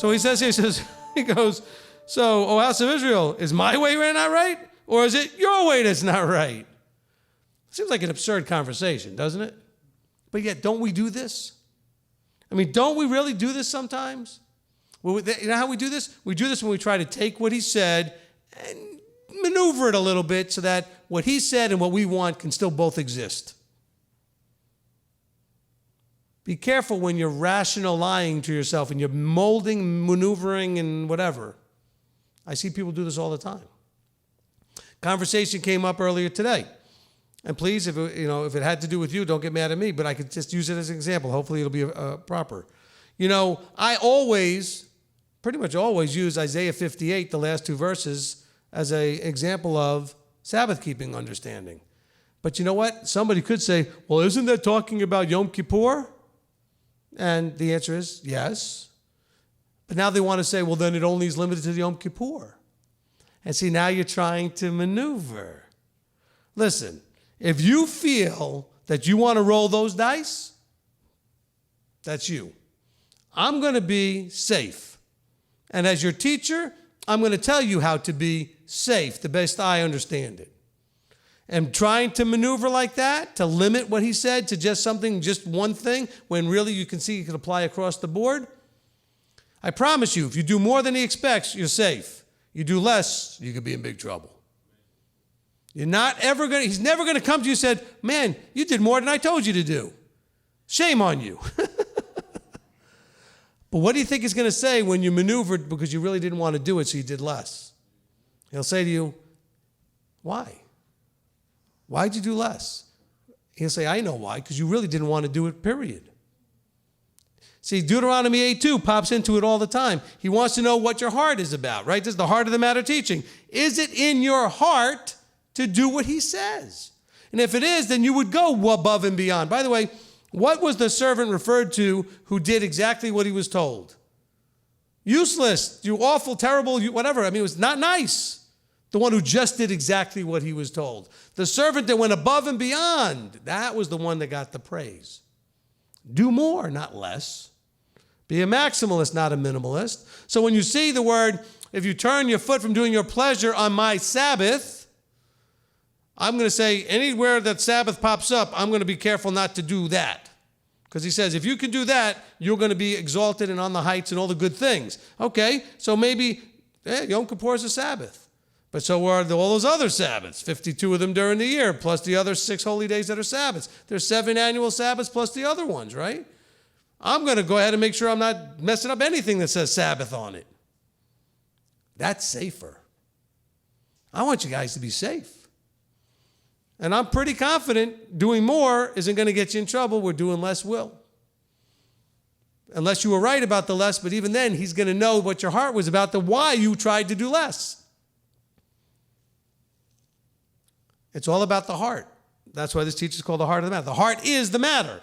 So he says, he goes, so, O house of Israel, is my way not right? Or is it your way that's not right? Seems like an absurd conversation, doesn't it? But yet, don't we do this? I mean, don't we really do this sometimes? Well, you know how we do this? We do this when we try to take what he said and maneuver it a little bit so that what he said and what we want can still both exist. Be careful when you're rational lying to yourself and you're molding, maneuvering, and whatever. I see people do this all the time. Conversation came up earlier today. And please, if it had to do with you, don't get mad at me, but I could just use it as an example. Hopefully it'll be proper. I pretty much always use Isaiah 58, the last two verses, as an example of Sabbath-keeping understanding. But you know what? Somebody could say, well, isn't that talking about Yom Kippur? And the answer is yes. But now they want to say, well, then it only is limited to the Yom Kippur. And see, now you're trying to maneuver. Listen, if you feel that you want to roll those dice, that's you. I'm going to be safe. And as your teacher, I'm going to tell you how to be safe, the best I understand it. And trying to maneuver like that, to limit what he said to just one thing, when really you can see it can apply across the board, I promise you, if you do more than he expects, you're safe. You do less, you could be in big trouble. He's never going to come to you and say, man, you did more than I told you to do. Shame on you. But what do you think he's going to say when you maneuvered because you really didn't want to do it, so you did less? He'll say to you, why? Why'd you do less? He'll say, I know why, because you really didn't want to do it, period. See, Deuteronomy 8:2 pops into it all the time. He wants to know what your heart is about, right? This is the heart of the matter teaching. Is it in your heart to do what he says? And if it is, then you would go above and beyond. By the way, what was the servant referred to who did exactly what he was told? Useless, you awful, terrible, whatever. I mean, it was not nice. The one who just did exactly what he was told. The servant that went above and beyond, that was the one that got the praise. Do more, not less. Be a maximalist, not a minimalist. So when you see the word, if you turn your foot from doing your pleasure on my Sabbath, I'm going to say anywhere that Sabbath pops up, I'm going to be careful not to do that. Because he says, if you can do that, you're going to be exalted and on the heights and all the good things. Okay, so maybe Yom Kippur is a Sabbath. But so are all those other Sabbaths, 52 of them during the year, plus the other 6 holy days that are Sabbaths. There's 7 annual Sabbaths plus the other ones, right? I'm going to go ahead and make sure I'm not messing up anything that says Sabbath on it. That's safer. I want you guys to be safe. And I'm pretty confident doing more isn't going to get you in trouble. We're doing less will. Unless you were right about the less, but even then, he's going to know what your heart was about, the why you tried to do less. It's all about the heart. That's why this teacher is called the heart of the matter. The heart is the matter.